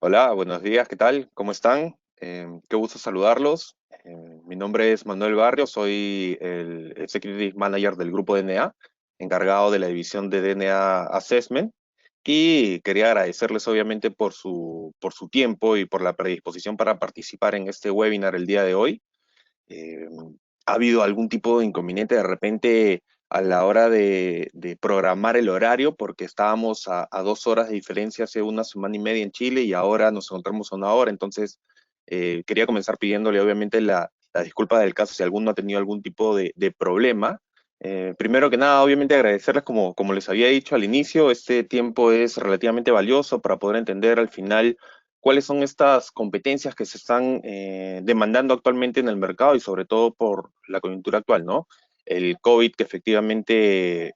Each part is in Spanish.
Hola, buenos días, ¿qué tal? ¿Cómo están? Qué gusto saludarlos. Mi nombre es Manuel Barrio, soy el Executive Manager del grupo DNA, encargado de la división de DNA Assessment, y quería agradecerles obviamente por su tiempo y por la predisposición para participar en este webinar el día de hoy. Eh, ¿Ha habido algún tipo de inconveniente de repente a la hora de programar el horario? Porque estábamos a 2 horas de diferencia hace una semana y media en Chile y ahora nos encontramos a una hora. Entonces, quería comenzar pidiéndole obviamente la disculpa del caso si alguno ha tenido algún tipo de problema. Primero que nada, obviamente agradecerles, como les había dicho al inicio, este tiempo es relativamente valioso para poder entender al final cuáles son estas competencias que se están demandando actualmente en el mercado y sobre todo por la coyuntura actual, ¿no? El COVID que efectivamente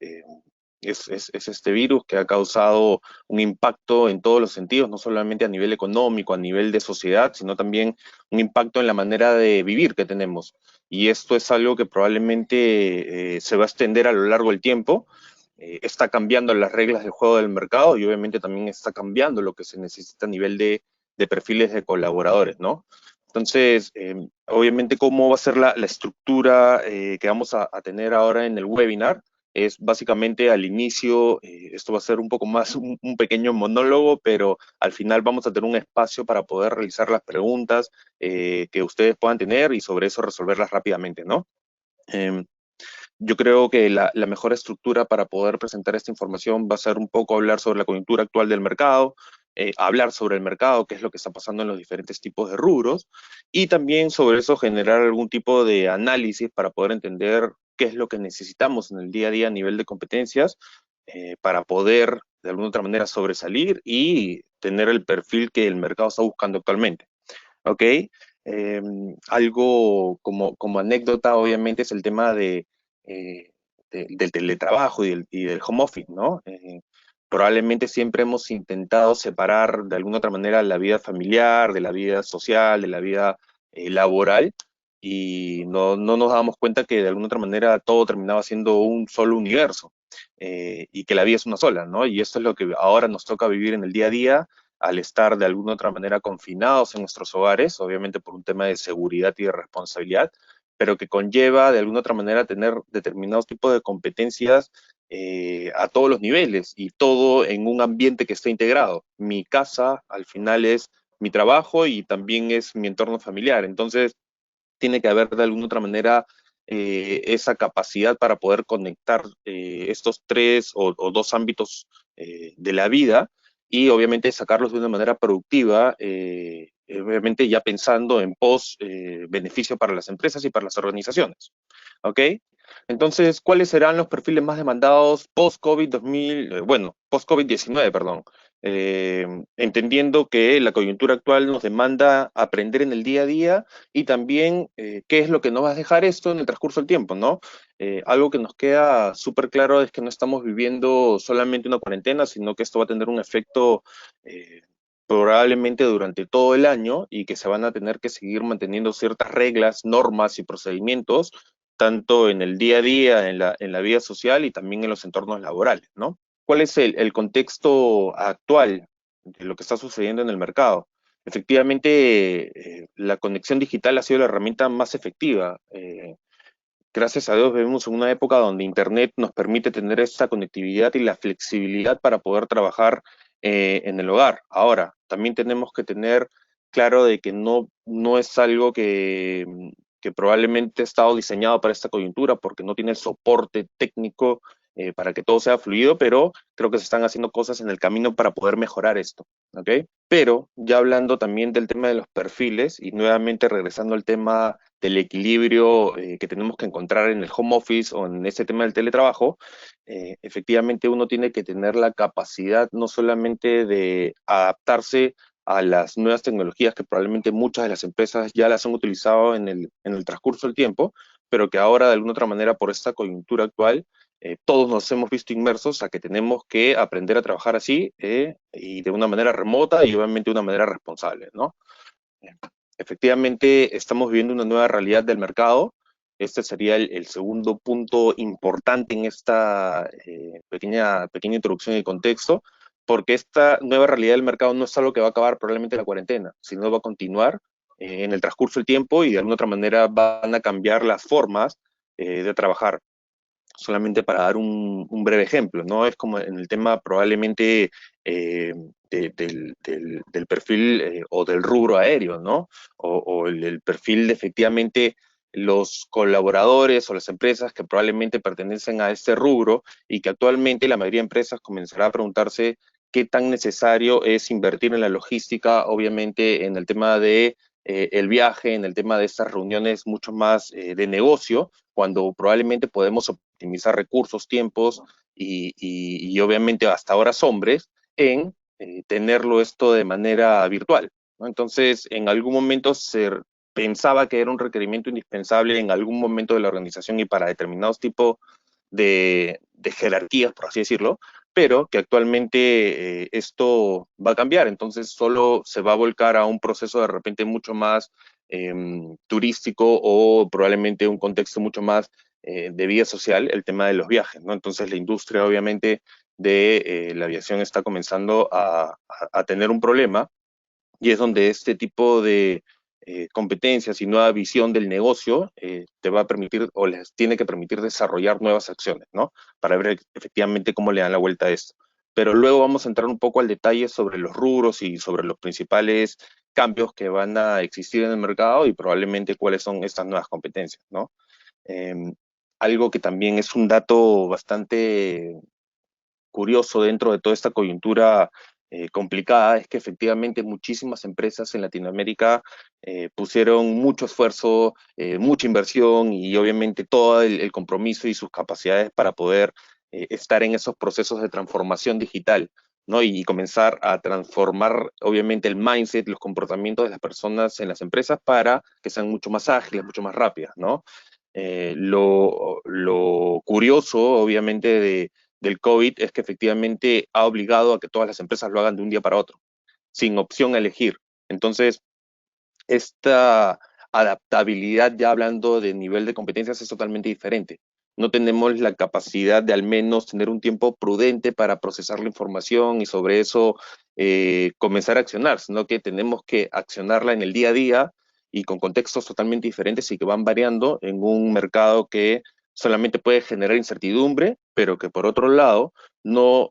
es este virus que ha causado un impacto en todos los sentidos, no solamente a nivel económico, a nivel de sociedad, sino también un impacto en la manera de vivir que tenemos. Y esto es algo que probablemente se va a extender a lo largo del tiempo. Está cambiando las reglas del juego del mercado y obviamente también está cambiando lo que se necesita a nivel de perfiles de colaboradores, ¿no? Entonces, obviamente, ¿cómo va a ser la estructura que vamos a tener ahora en el webinar? Es básicamente al inicio, esto va a ser un poco más un pequeño monólogo, pero al final vamos a tener un espacio para poder realizar las preguntas que ustedes puedan tener y sobre eso resolverlas rápidamente, ¿no? Eh, yo creo que la mejor estructura para poder presentar esta información va a ser un poco hablar sobre la coyuntura actual del mercado, hablar sobre el mercado, qué es lo que está pasando en los diferentes tipos de rubros, y también sobre eso generar algún tipo de análisis para poder entender qué es lo que necesitamos en el día a día a nivel de competencias para poder de alguna otra manera sobresalir y tener el perfil que el mercado está buscando actualmente. ¿Ok? Algo como anécdota, obviamente, es el tema eh, del teletrabajo y del home office, ¿no? Probablemente siempre hemos intentado separar de alguna otra manera la vida familiar, de la vida social, de la vida laboral, y no nos dábamos cuenta que de alguna otra manera todo terminaba siendo un solo universo, y que la vida es una sola, ¿no? Y esto es lo que ahora nos toca vivir en el día a día al estar de alguna otra manera confinados en nuestros hogares, obviamente por un tema de seguridad y de responsabilidad, pero que conlleva de alguna otra manera tener determinados tipos de competencias a todos los niveles y todo en un ambiente que está integrado. Mi casa al final es mi trabajo y también es mi entorno familiar. Entonces, tiene que haber de alguna otra manera esa capacidad para poder conectar estos tres o dos ámbitos de la vida y obviamente sacarlos de una manera productiva, obviamente ya pensando en pos beneficio para las empresas y para las organizaciones. ¿Ok? Entonces, ¿cuáles serán los perfiles más demandados post-COVID 2000, bueno, post-COVID-19, perdón? Entendiendo que la coyuntura actual nos demanda aprender en el día a día y también qué es lo que nos va a dejar esto en el transcurso del tiempo, ¿no? Algo que nos queda súper claro es que no estamos viviendo solamente una cuarentena, sino que esto va a tener un efecto probablemente durante todo el año y que se van a tener que seguir manteniendo ciertas reglas, normas y procedimientos, tanto en el día a día, en la vida social y también en los entornos laborales, ¿no? ¿Cuál es el contexto actual de lo que está sucediendo en el mercado? Efectivamente, la conexión digital ha sido la herramienta más efectiva. Gracias a Dios vivimos en una época donde Internet nos permite tener esta conectividad y la flexibilidad para poder trabajar en el hogar. Ahora, también tenemos que tener claro de que no es algo que probablemente ha estado diseñado para esta coyuntura porque no tiene el soporte técnico para que todo sea fluido, pero creo que se están haciendo cosas en el camino para poder mejorar esto. ¿Ok? Pero ya hablando también del tema de los perfiles y nuevamente regresando al tema del equilibrio que tenemos que encontrar en el home office o en ese tema del teletrabajo, efectivamente uno tiene que tener la capacidad no solamente de adaptarse a las nuevas tecnologías que probablemente muchas de las empresas ya las han utilizado en el transcurso del tiempo, pero que ahora de alguna otra manera por esta coyuntura actual todos nos hemos visto inmersos a que tenemos que aprender a trabajar así y de una manera remota y obviamente de una manera responsable, ¿no? Efectivamente, estamos viviendo una nueva realidad del mercado. Este sería el segundo punto importante en esta pequeña introducción y contexto. porque esta nueva realidad del mercado no es algo que va a acabar probablemente en la cuarentena, sino va a continuar en el transcurso del tiempo y de alguna otra manera van a cambiar las formas de trabajar. Solamente para dar un breve ejemplo, ¿no? Es como en el tema probablemente eh, del perfil o del rubro aéreo, ¿no? O el perfil de efectivamente los colaboradores o las empresas que probablemente pertenecen a este rubro y que actualmente la mayoría de empresas comenzará a preguntarse qué tan necesario es invertir en la logística, obviamente en el tema de el viaje, en el tema de estas reuniones mucho más de negocio, cuando probablemente podemos optimizar recursos, tiempos y obviamente hasta horas hombres en tenerlo esto de manera virtual, ¿no? Entonces, en algún momento se pensaba que era un requerimiento indispensable en algún momento de la organización y para determinados tipos de jerarquías, por así decirlo, pero que actualmente esto va a cambiar, entonces solo se va a volcar a un proceso de repente mucho más turístico o probablemente un contexto mucho más de vida social, el tema de los viajes, ¿no? Entonces la industria obviamente de la aviación está comenzando a tener un problema y es donde este tipo de competencias y nueva visión del negocio te va a permitir o les tiene que permitir desarrollar nuevas acciones, ¿no? Para ver efectivamente cómo le dan la vuelta a esto. Pero luego vamos a entrar un poco al detalle sobre los rubros y sobre los principales cambios que van a existir en el mercado y probablemente cuáles son estas nuevas competencias, ¿no? Eh, Algo que también es un dato bastante curioso dentro de toda esta coyuntura complicada es que efectivamente muchísimas empresas en Latinoamérica pusieron mucho esfuerzo, mucha inversión y obviamente todo el compromiso y sus capacidades para poder estar en esos procesos de transformación digital, ¿no? Y comenzar a transformar obviamente el mindset, los comportamientos de las personas en las empresas para que sean mucho más ágiles, mucho más rápidas, ¿no? Lo curioso, obviamente, del COVID es que efectivamente ha obligado a que todas las empresas lo hagan de un día para otro, sin opción a elegir. Entonces, esta adaptabilidad, ya hablando de nivel de competencias, es totalmente diferente. No tenemos la capacidad de al menos tener un tiempo prudente para procesar la información y sobre eso comenzar a accionar, sino que tenemos que accionarla en el día a día y con contextos totalmente diferentes y que van variando en un mercado que solamente puede generar incertidumbre, pero que por otro lado no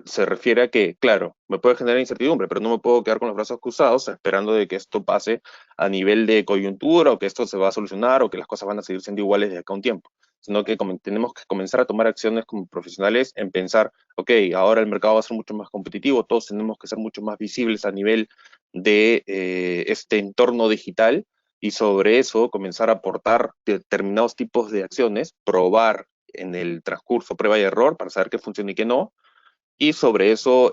se refiere a que, claro, me puede generar incertidumbre, pero no me puedo quedar con los brazos cruzados esperando de que esto pase a nivel de coyuntura o que esto se va a solucionar o que las cosas van a seguir siendo iguales de acá a un tiempo, sino que tenemos que comenzar a tomar acciones como profesionales en pensar, ok, ahora el mercado va a ser mucho más competitivo, todos tenemos que ser mucho más visibles a nivel de este entorno digital y sobre eso comenzar a aportar determinados tipos de acciones, probar en el transcurso prueba y error para saber qué funciona y qué no, y sobre eso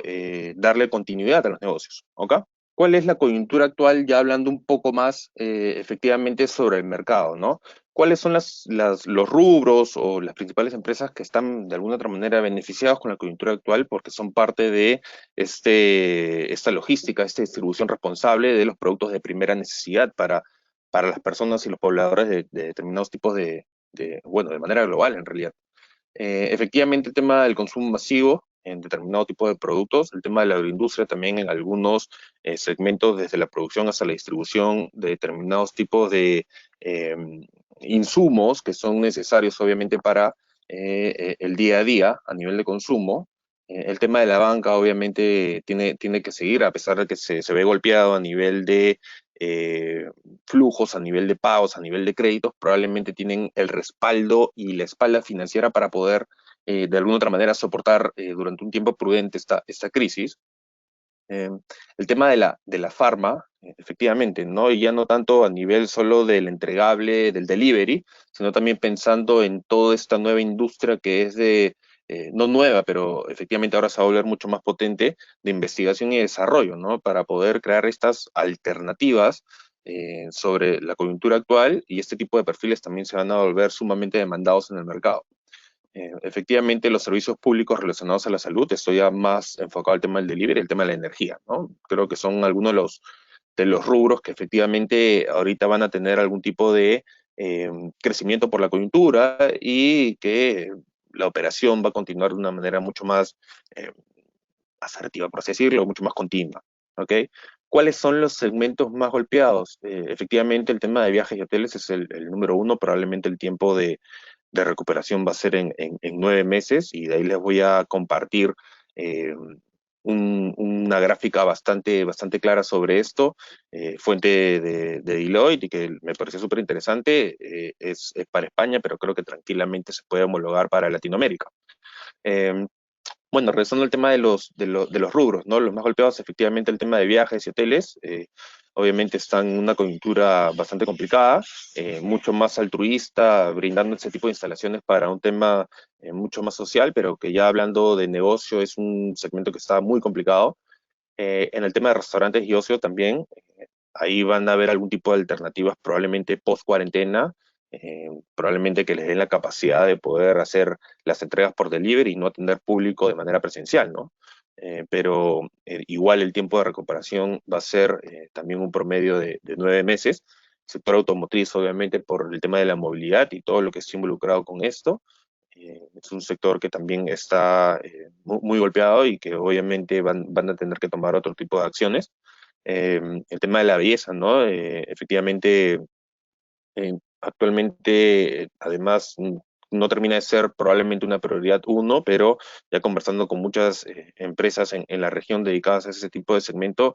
darle continuidad a los negocios. ¿Ok? ¿Cuál es la coyuntura actual? Ya hablando un poco más efectivamente sobre el mercado, ¿no? ¿Cuáles son los rubros o las principales empresas que están de alguna otra manera beneficiados con la coyuntura actual porque son parte de esta logística, esta distribución responsable de los productos de primera necesidad para las personas y los pobladores de determinados tipos bueno, de manera global en realidad? Efectivamente, el tema del consumo masivo en determinado tipo de productos, el tema de la agroindustria también en algunos segmentos, desde la producción hasta la distribución de determinados tipos de eh, insumos que son necesarios obviamente para el día a día a nivel de consumo. El tema de la banca obviamente tiene que seguir, a pesar de que se ve golpeado a nivel de eh, flujos, a nivel de pagos, a nivel de créditos, probablemente tienen el respaldo y la espalda financiera para poder de alguna otra manera soportar durante un tiempo prudente esta crisis. Eh, el tema de la farma, efectivamente, ¿no? Y ya no tanto a nivel solo del entregable, del delivery, sino también pensando en toda esta nueva industria que es no nueva, pero efectivamente ahora se va a volver mucho más potente de investigación y desarrollo, ¿no? Para poder crear estas alternativas sobre la coyuntura actual y este tipo de perfiles también se van a volver sumamente demandados en el mercado. Efectivamente, los servicios públicos relacionados a la salud, estoy ya más enfocado al tema del delivery, el tema de la energía, ¿no? Creo que son algunos de los rubros que efectivamente ahorita van a tener algún tipo de crecimiento por la coyuntura y que la operación va a continuar de una manera mucho más eh, asertiva, por así decirlo, mucho más continua. ¿Ok? ¿Cuáles son los segmentos más golpeados? Efectivamente, el tema de viajes y hoteles es el número uno, probablemente el tiempo de recuperación va a ser en 9 meses y de ahí les voy a compartir eh, una gráfica bastante clara sobre esto, fuente de Deloitte y que me pareció súper interesante, es para España, pero creo que tranquilamente se puede homologar para Latinoamérica. Eh, bueno, regresando al tema de los rubros, ¿no? Los más golpeados, efectivamente, el tema de viajes y hoteles, obviamente están en una coyuntura bastante complicada, mucho más altruista, brindando ese tipo de instalaciones para un tema mucho más social, pero que ya hablando de negocio es un segmento que está muy complicado. En el tema de restaurantes y ocio también, ahí van a haber algún tipo de alternativas probablemente post cuarentena, probablemente que les den la capacidad de poder hacer las entregas por delivery y no atender público de manera presencial, ¿no? Pero igual el tiempo de recuperación va a ser también un promedio de 9 meses. Sector automotriz, obviamente, por el tema de la movilidad y todo lo que está involucrado con esto. Es un sector que también está muy golpeado y que obviamente van a tener que tomar otro tipo de acciones. El tema de la belleza, ¿no? Efectivamente, actualmente, además, no termina de ser probablemente una prioridad uno, pero ya conversando con muchas empresas en la región dedicadas a ese tipo de segmento,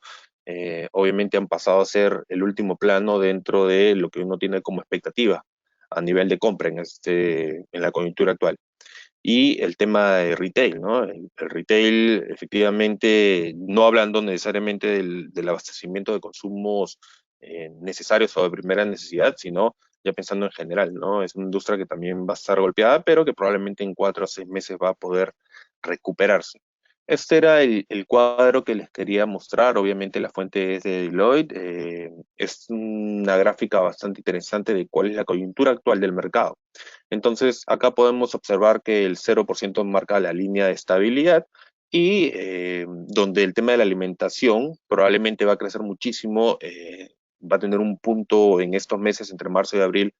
obviamente han pasado a ser el último plano dentro de lo que uno tiene como expectativa a nivel de compra en la coyuntura actual. Y el tema de retail, ¿no? El retail, efectivamente, no hablando necesariamente del abastecimiento de consumos necesarios o de primera necesidad, sino ya pensando en general, ¿no? Es una industria que también va a estar golpeada, pero que probablemente en 4 o 6 meses va a poder recuperarse. Este era el cuadro que les quería mostrar. Obviamente la fuente es de Deloitte. Es una gráfica bastante interesante de cuál es la coyuntura actual del mercado. Entonces, acá podemos observar que el 0% marca la línea de estabilidad y donde el tema de la alimentación probablemente va a crecer muchísimo, va a tener un punto en estos meses entre marzo y abril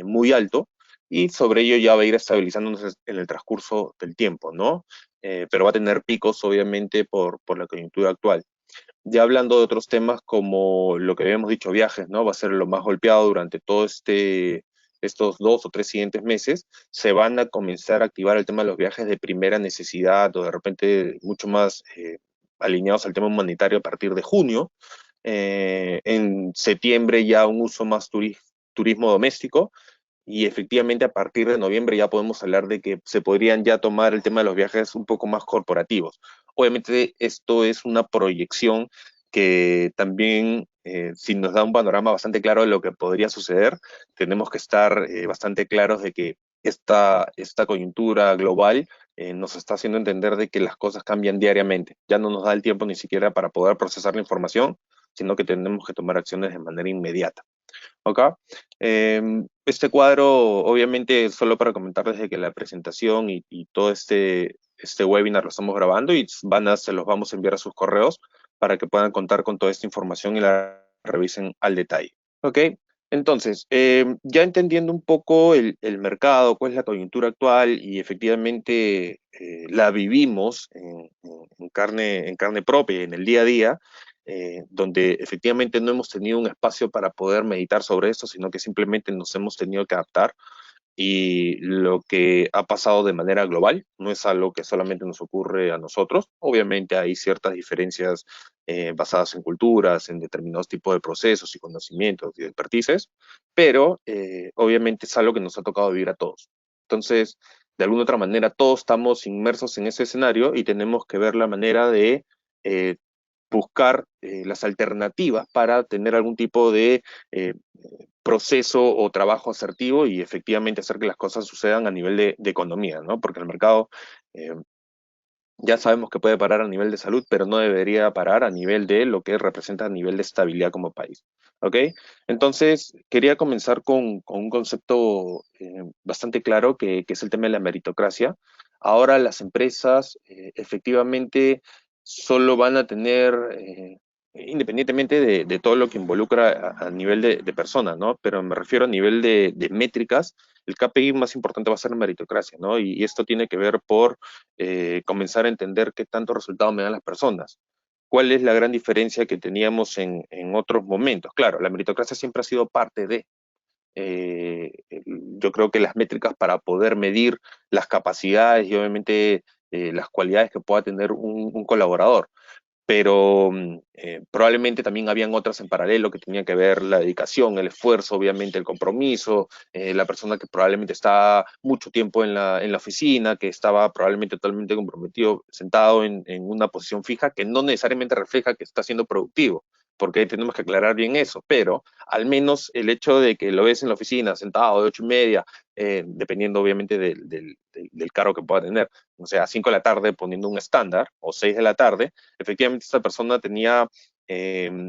muy alto y sobre ello ya va a ir estabilizándose en el transcurso del tiempo, ¿no? Pero va a tener picos obviamente por la coyuntura actual. Ya hablando de otros temas como lo que habíamos dicho, viajes, ¿no? Va a ser lo más golpeado durante estos 2 o 3 siguientes meses. Se van a comenzar a activar el tema de los viajes de primera necesidad o de repente mucho más alineados al tema humanitario a partir de junio. En septiembre ya un uso más turismo doméstico y efectivamente a partir de noviembre ya podemos hablar de que se podrían ya tomar el tema de los viajes un poco más corporativos. Obviamente esto es una proyección que también, si nos da un panorama bastante claro de lo que podría suceder, tenemos que estar bastante claros de que esta coyuntura global nos está haciendo entender de que las cosas cambian diariamente. Ya no nos da el tiempo ni siquiera para poder procesar la información, sino que tenemos que tomar acciones de manera inmediata. ¿Ok? Este cuadro, obviamente, es solo para comentarles de que la presentación y todo este webinar lo estamos grabando y se los vamos a enviar a sus correos para que puedan contar con toda esta información y la revisen al detalle. ¿Ok? Entonces, ya entendiendo un poco el mercado, cuál es la coyuntura actual y efectivamente la vivimos en carne propia, en el día a día, donde efectivamente no hemos tenido un espacio para poder meditar sobre esto, sino que simplemente nos hemos tenido que adaptar y lo que ha pasado de manera global no es algo que solamente nos ocurre a nosotros. Obviamente hay ciertas diferencias basadas en culturas, en determinados tipos de procesos y conocimientos y expertices, pero obviamente es algo que nos ha tocado vivir a todos. Entonces, de alguna otra manera, todos estamos inmersos en ese escenario y tenemos que ver la manera de eh, buscar las alternativas para tener algún tipo de proceso o trabajo asertivo y efectivamente hacer que las cosas sucedan a nivel de economía, ¿no? Porque el mercado eh, ya sabemos que puede parar a nivel de salud, pero no debería parar a nivel de lo que representa a nivel de estabilidad como país. ¿Ok? Entonces, quería comenzar con un concepto bastante claro que es el tema de la meritocracia. Ahora las empresas efectivamente solo van a tener independientemente de todo lo que involucra a nivel de personas, ¿no? Pero me refiero a nivel de métricas, el KPI más importante va a ser la meritocracia, ¿no? Y esto tiene que ver por comenzar a entender qué tanto resultado me dan las personas. ¿Cuál es la gran diferencia que teníamos en otros momentos? Claro, la meritocracia siempre ha sido parte de, yo creo que las métricas para poder medir las capacidades y obviamente las cualidades que pueda tener un colaborador, pero probablemente también habían otras en paralelo que tenían que ver la dedicación, el esfuerzo, obviamente el compromiso, la persona que probablemente está mucho tiempo en la oficina, que estaba probablemente totalmente comprometido, sentado en una posición fija, que no necesariamente refleja que está siendo productivo, porque tenemos que aclarar bien eso, pero al menos el hecho de que lo ves en la oficina, sentado de 8:30, dependiendo obviamente del cargo que pueda tener, o sea, a 5 de la tarde poniendo un estándar, o 6 de la tarde, efectivamente esta persona tenía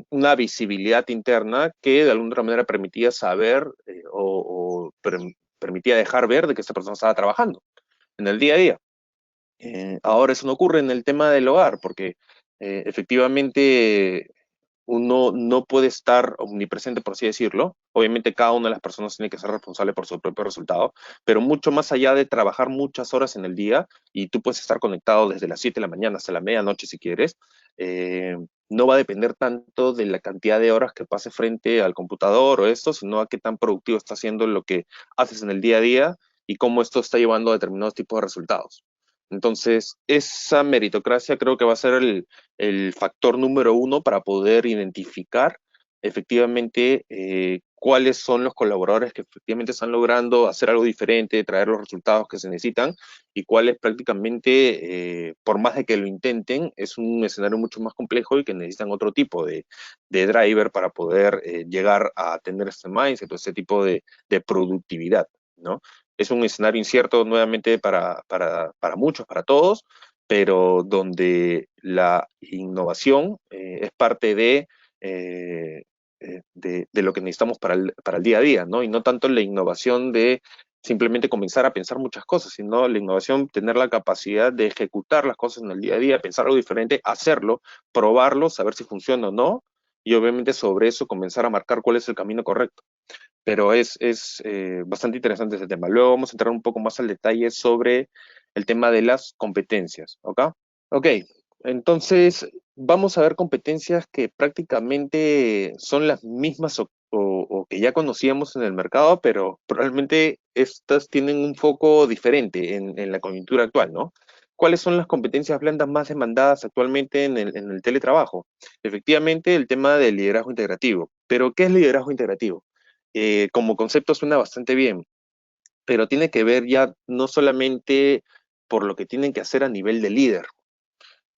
una visibilidad interna que de alguna otra manera permitía saber permitía dejar ver de que esta persona estaba trabajando en el día a día. Ahora eso no ocurre en el tema del hogar, porque efectivamente uno no puede estar omnipresente, por así decirlo. Obviamente cada una de las personas tiene que ser responsable por su propio resultado, pero mucho más allá de trabajar muchas horas en el día, y tú puedes estar conectado desde las 7 de la mañana hasta la medianoche si quieres, eh, no va a depender tanto de la cantidad de horas que pase frente al computador o esto, sino a qué tan productivo está haciendo lo que haces en el día a día y cómo esto está llevando a determinados tipos de resultados. Entonces, esa meritocracia creo que va a ser el factor número uno para poder identificar efectivamente cuáles son los colaboradores que efectivamente están logrando hacer algo diferente, traer los resultados que se necesitan y cuáles prácticamente, por más de que lo intenten, es un escenario mucho más complejo y que necesitan otro tipo de driver para poder llegar a tener este mindset o este tipo de productividad, ¿no? Es un escenario incierto nuevamente para muchos, para todos, pero donde la innovación es parte de lo que necesitamos para el día a día, ¿no? Y no tanto la innovación de simplemente comenzar a pensar muchas cosas, sino la innovación, tener la capacidad de ejecutar las cosas en el día a día, pensar algo diferente, hacerlo, probarlo, saber si funciona o no, y obviamente sobre eso comenzar a marcar cuál es el camino correcto. Pero es bastante interesante ese tema. Luego vamos a entrar un poco más al detalle sobre el tema de las competencias, ¿ok? Ok, entonces vamos a ver competencias que prácticamente son las mismas o que ya conocíamos en el mercado, pero probablemente estas tienen un foco diferente en la coyuntura actual, ¿no? ¿Cuáles son las competencias blandas más demandadas actualmente en el teletrabajo? Efectivamente, el tema del liderazgo integrativo. ¿Pero qué es liderazgo integrativo? Como concepto suena bastante bien, pero tiene que ver ya no solamente por lo que tienen que hacer a nivel de líder,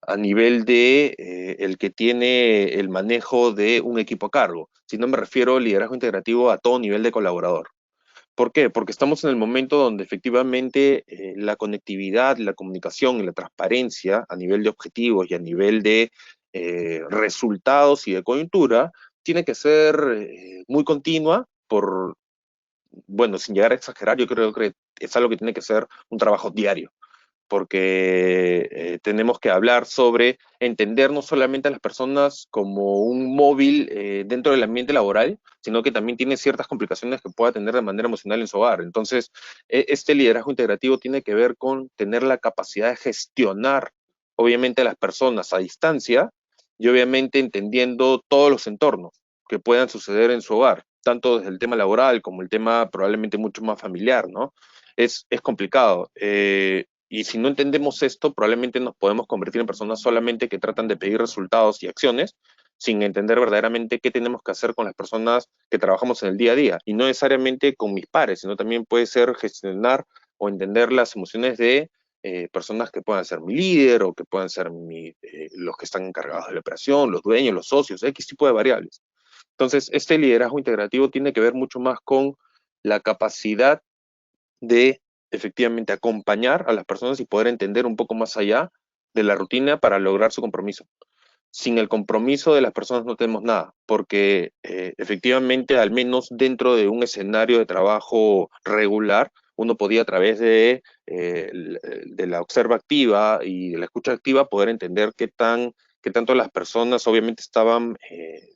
a nivel de el que tiene el manejo de un equipo a cargo, sino me refiero al liderazgo integrativo a todo nivel de colaborador. ¿Por qué? Porque estamos en el momento donde efectivamente la conectividad, la comunicación y la transparencia a nivel de objetivos y a nivel de resultados y de coyuntura tiene que ser muy continua por, bueno, sin llegar a exagerar, yo creo que es algo que tiene que ser un trabajo diario, porque tenemos que hablar sobre entender no solamente a las personas como un móvil dentro del ambiente laboral, sino que también tiene ciertas complicaciones que pueda tener de manera emocional en su hogar. Entonces, este liderazgo integrativo tiene que ver con tener la capacidad de gestionar, obviamente, a las personas a distancia y obviamente entendiendo todos los entornos que puedan suceder en su hogar, tanto desde el tema laboral como el tema probablemente mucho más familiar, ¿no? Es complicado. Y si no entendemos esto, probablemente nos podemos convertir en personas solamente que tratan de pedir resultados y acciones sin entender verdaderamente qué tenemos que hacer con las personas que trabajamos en el día a día. Y no necesariamente con mis pares, sino también puede ser gestionar o entender las emociones de personas que puedan ser mi líder o que puedan ser los que están encargados de la operación, los dueños, los socios, X tipo de variables. Entonces, este liderazgo integrativo tiene que ver mucho más con la capacidad de efectivamente acompañar a las personas y poder entender un poco más allá de la rutina para lograr su compromiso. Sin el compromiso de las personas no tenemos nada, porque efectivamente, al menos dentro de un escenario de trabajo regular, uno podía a través de la observa activa y de la escucha activa poder entender qué tanto las personas obviamente estaban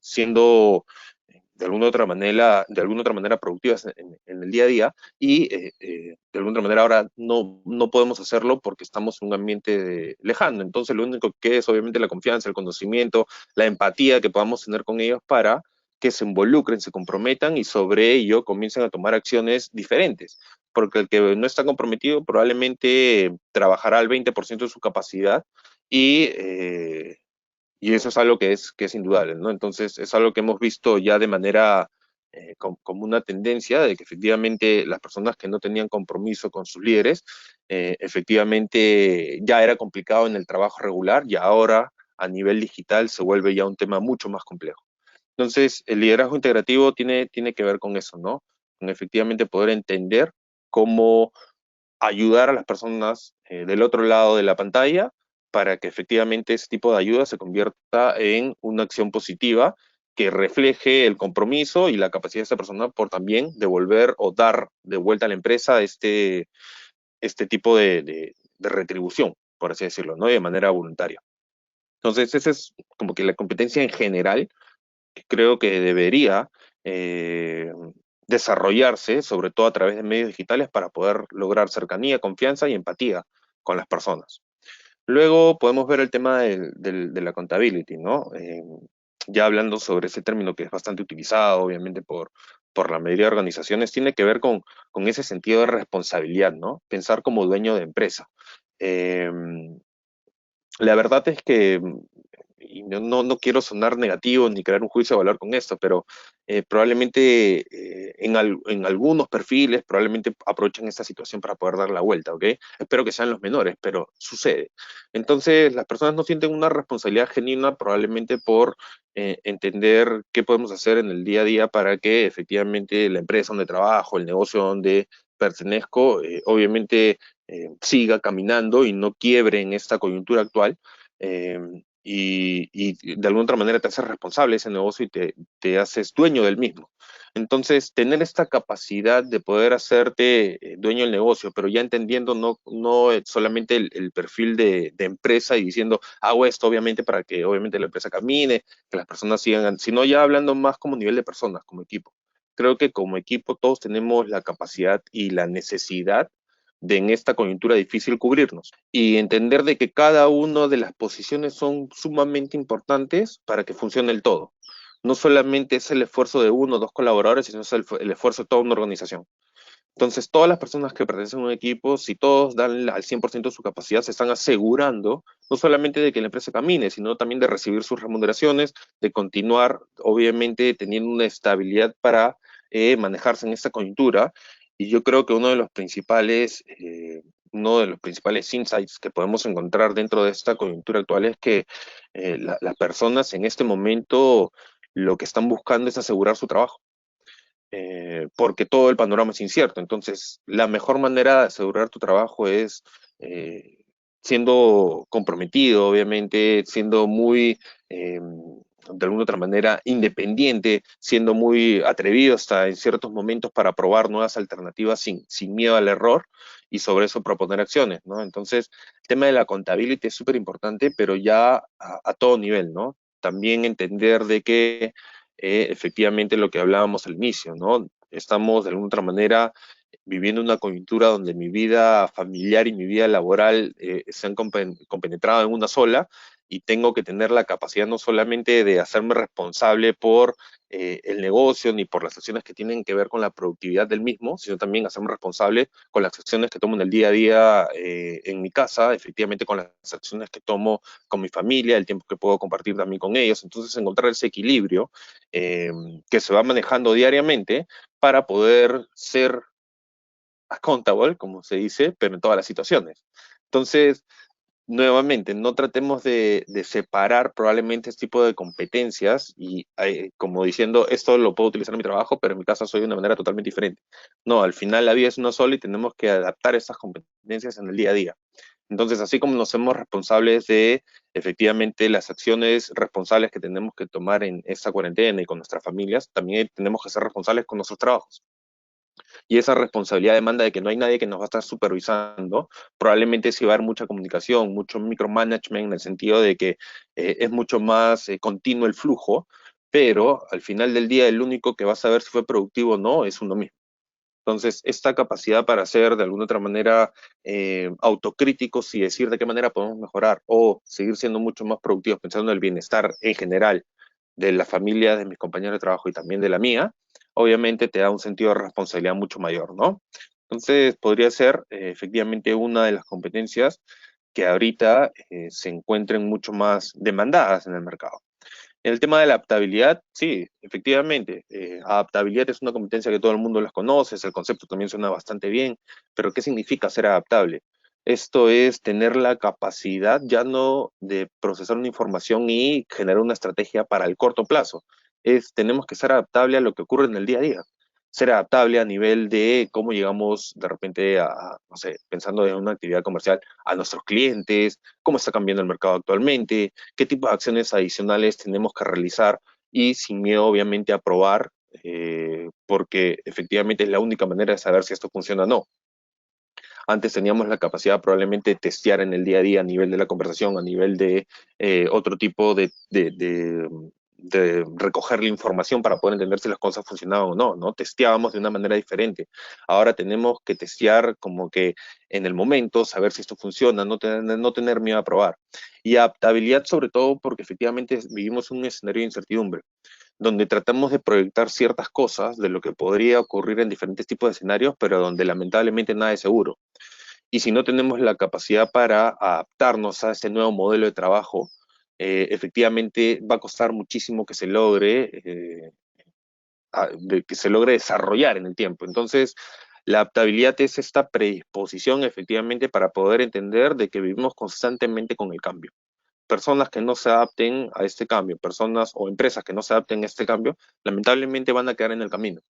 siendo de alguna otra manera productivas en el día a día y de alguna otra manera ahora no podemos hacerlo porque estamos en un ambiente lejano. Entonces lo único que es obviamente la confianza, el conocimiento, la empatía que podamos tener con ellos para que se involucren, se comprometan y sobre ello comiencen a tomar acciones diferentes. Porque el que no está comprometido probablemente trabajará al 20% de su capacidad y y eso es algo que es indudable, ¿no? Entonces, es algo que hemos visto ya de manera como una tendencia de que efectivamente las personas que no tenían compromiso con sus líderes, efectivamente ya era complicado en el trabajo regular y ahora a nivel digital se vuelve ya un tema mucho más complejo. Entonces, el liderazgo integrativo tiene que ver con eso, ¿no? Con efectivamente poder entender cómo ayudar a las personas del otro lado de la pantalla para que efectivamente ese tipo de ayuda se convierta en una acción positiva que refleje el compromiso y la capacidad de esta persona por también devolver o dar de vuelta a la empresa este tipo de retribución, por así decirlo, ¿no? De manera voluntaria. Entonces, esa es como que la competencia en general que creo que debería eh, desarrollarse, sobre todo a través de medios digitales, para poder lograr cercanía, confianza y empatía con las personas. Luego podemos ver el tema de la accountability, ¿no? Ya hablando sobre ese término que es bastante utilizado, obviamente, por la mayoría de organizaciones, tiene que ver con ese sentido de responsabilidad, ¿no? Pensar como dueño de empresa. Eh, la verdad es que, y no quiero sonar negativo ni crear un juicio de valor con esto, pero probablemente en algunos perfiles probablemente aprovechen esta situación para poder dar la vuelta, ¿ok? Espero que sean los menores, pero sucede. Entonces, las personas no sienten una responsabilidad genuina probablemente por entender qué podemos hacer en el día a día para que efectivamente la empresa donde trabajo, el negocio donde pertenezco, obviamente siga caminando y no quiebre en esta coyuntura actual. eh, y de alguna otra manera te haces responsable de ese negocio y te haces dueño del mismo. Entonces, tener esta capacidad de poder hacerte dueño del negocio, pero ya entendiendo no solamente el perfil de empresa y diciendo, hago esto obviamente para que obviamente la empresa camine, que las personas sigan, sino ya hablando más como nivel de personas, como equipo. Creo que como equipo todos tenemos la capacidad y la necesidad de en esta coyuntura difícil cubrirnos y entender de que cada una de las posiciones son sumamente importantes para que funcione el todo. No solamente es el esfuerzo de uno o dos colaboradores, sino es el esfuerzo de toda una organización. Entonces, todas las personas que pertenecen a un equipo, si todos dan al 100% de su capacidad, se están asegurando no solamente de que la empresa camine, sino también de recibir sus remuneraciones, de continuar, obviamente, teniendo una estabilidad para manejarse en esta coyuntura. Y yo creo que uno de los principales insights que podemos encontrar dentro de esta coyuntura actual es que las personas en este momento lo que están buscando es asegurar su trabajo porque todo el panorama es incierto. Entonces, la mejor manera de asegurar tu trabajo es eh, siendo comprometido, obviamente, siendo muy, de alguna otra manera, independiente, siendo muy atrevido hasta en ciertos momentos para probar nuevas alternativas sin miedo al error y sobre eso proponer acciones, ¿no? Entonces, el tema de la contabilidad es súper importante, pero ya a todo nivel, ¿no? También entender de que efectivamente lo que hablábamos al inicio, ¿no? Estamos de alguna otra manera viviendo una coyuntura donde mi vida familiar y mi vida laboral se han compenetrado en una sola y tengo que tener la capacidad no solamente de hacerme responsable por el negocio ni por las acciones que tienen que ver con la productividad del mismo, sino también hacerme responsable con las acciones que tomo en el día a día en mi casa, efectivamente con las acciones que tomo con mi familia, el tiempo que puedo compartir también con ellos. Entonces, encontrar ese equilibrio eh, que se va manejando diariamente para poder ser accountable, como se dice, pero en todas las situaciones. Entonces, nuevamente, no tratemos de separar probablemente este tipo de competencias y como diciendo, esto lo puedo utilizar en mi trabajo, pero en mi casa soy de una manera totalmente diferente. No, al final la vida es una sola y tenemos que adaptar estas competencias en el día a día. Entonces, así como nos hacemos responsables de efectivamente las acciones responsables que tenemos que tomar en esta cuarentena y con nuestras familias, también tenemos que ser responsables con nuestros trabajos. y esa responsabilidad demanda de que no hay nadie que nos va a estar supervisando, probablemente sí va a haber mucha comunicación, mucho micromanagement en el sentido de que es mucho más continuo el flujo, pero al final del día el único que va a saber si fue productivo o no es uno mismo. Entonces, esta capacidad para ser de alguna otra manera autocríticos y decir de qué manera podemos mejorar o seguir siendo mucho más productivos pensando en el bienestar en general de la familia, de mis compañeros de trabajo y también de la mía, obviamente te da un sentido de responsabilidad mucho mayor, ¿no? Entonces, podría ser efectivamente una de las competencias que ahorita se encuentren mucho más demandadas en el mercado. En el tema de la adaptabilidad, sí, efectivamente, adaptabilidad es una competencia que todo el mundo las conoce, el concepto también suena bastante bien, pero ¿qué significa ser adaptable? Esto es tener la capacidad ya no de procesar una información y generar una estrategia para el corto plazo. Tenemos que ser adaptable a lo que ocurre en el día a día. Ser adaptable a nivel de cómo llegamos de repente no sé, pensando en una actividad comercial, a nuestros clientes, cómo está cambiando el mercado actualmente, qué tipo de acciones adicionales tenemos que realizar y sin miedo obviamente a probar, porque efectivamente es la única manera de saber si esto funciona o no. Antes teníamos la capacidad probablemente de testear en el día a día a nivel de la conversación, a nivel de otro tipo de recoger la información para poder entender si las cosas funcionaban o no, ¿no? Testeábamos de una manera diferente. Ahora tenemos que testear como que en el momento, saber si esto funciona, no tener miedo a probar. Y adaptabilidad sobre todo porque efectivamente vivimos un escenario de incertidumbre donde tratamos de proyectar ciertas cosas de lo que podría ocurrir en diferentes tipos de escenarios, pero donde lamentablemente nada es seguro. Y si no tenemos la capacidad para adaptarnos a este nuevo modelo de trabajo, efectivamente va a costar muchísimo que se logre, que se logre desarrollar en el tiempo. Entonces, la adaptabilidad es esta predisposición efectivamente para poder entender de que vivimos constantemente con el cambio. Personas que no se adapten a este cambio, personas o empresas que no se adapten a este cambio, lamentablemente van a quedar en el camino.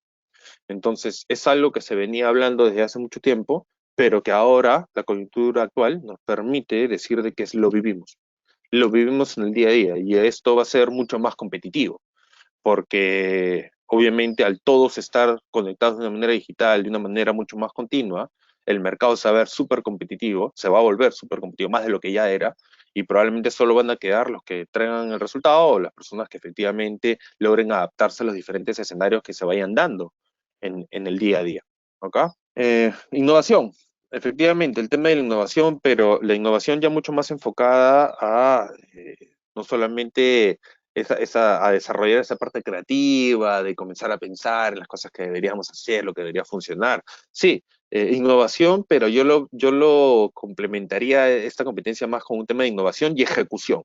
Entonces, es algo que se venía hablando desde hace mucho tiempo, pero que ahora la coyuntura actual nos permite decir de que lo vivimos. Lo vivimos en el día a día y esto va a ser mucho más competitivo, porque obviamente al todos estar conectados de una manera digital, de una manera mucho más continua, el mercado se va a ver súper competitivo, se va a volver súper competitivo, más de lo que ya era, y probablemente solo van a quedar los que traigan el resultado o las personas que efectivamente logren adaptarse a los diferentes escenarios que se vayan dando en el día a día. ¿Ok? Innovación. Efectivamente, el tema de la innovación, pero la innovación ya mucho más enfocada a no solamente a desarrollar esa parte creativa, de comenzar a pensar en las cosas que deberíamos hacer, lo que debería funcionar. Sí, innovación, pero yo lo complementaría esta competencia más con un tema de innovación y ejecución.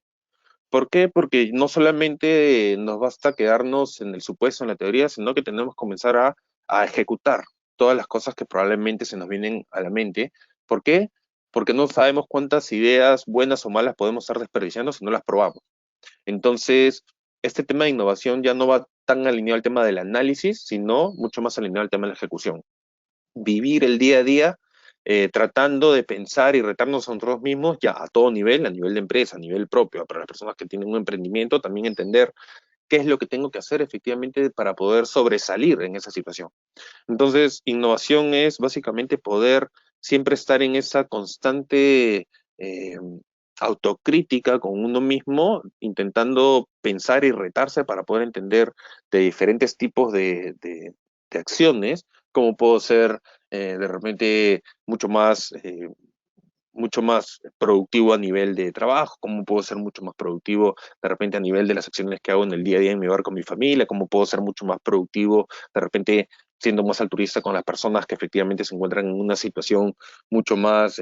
¿Por qué? Porque no solamente nos basta quedarnos en el supuesto, en la teoría, sino que tenemos que comenzar a ejecutar todas las cosas que probablemente se nos vienen a la mente. ¿Por qué? Porque no sabemos cuántas ideas buenas o malas podemos estar desperdiciando si no las probamos. Entonces, este tema de innovación ya no va tan alineado al tema del análisis, sino mucho más alineado al tema de la ejecución. Vivir el día a día tratando de pensar y retarnos a nosotros mismos ya a todo nivel, a nivel de empresa, a nivel propio, para las personas que tienen un emprendimiento, también entender qué es lo que tengo que hacer efectivamente para poder sobresalir en esa situación. Entonces, innovación es básicamente poder siempre estar en esa constante eh, autocrítica con uno mismo, intentando pensar y retarse para poder entender de diferentes tipos de acciones, cómo puedo ser de repente mucho más productivo a nivel de trabajo, cómo puedo ser mucho más productivo de repente a nivel de las acciones que hago en el día a día en mi hogar con mi familia, cómo puedo ser mucho más productivo de repente siendo más altruista con las personas que efectivamente se encuentran en una situación mucho más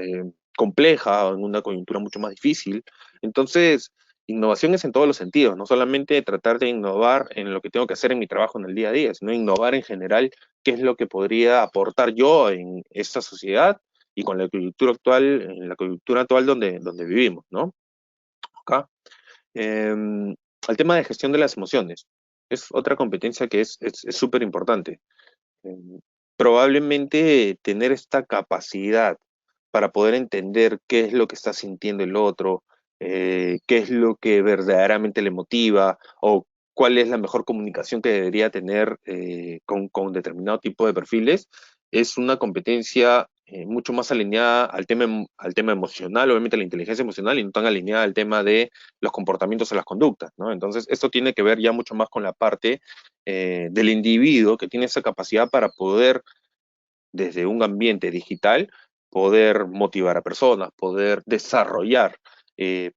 compleja o en una coyuntura mucho más difícil. Entonces, innovación es en todos los sentidos, no solamente tratar de innovar en lo que tengo que hacer en mi trabajo en el día a día, sino innovar en general qué es lo que podría aportar yo en esta sociedad y con la coyuntura actual, en la coyuntura actual donde vivimos, ¿no? Acá. El tema de gestión de las emociones es otra competencia que es súper importante. Eh, Probablemente tener esta capacidad para poder entender qué es lo que está sintiendo el otro, qué es lo que verdaderamente le motiva o cuál es la mejor comunicación que debería tener con determinado tipo de perfiles, es una competencia mucho más alineada al tema emocional, obviamente la inteligencia emocional, y no tan alineada al tema de los comportamientos o las conductas, ¿no? Entonces, esto tiene que ver ya mucho más con la parte del individuo que tiene esa capacidad para poder, desde un ambiente digital, poder motivar a personas, poder desarrollar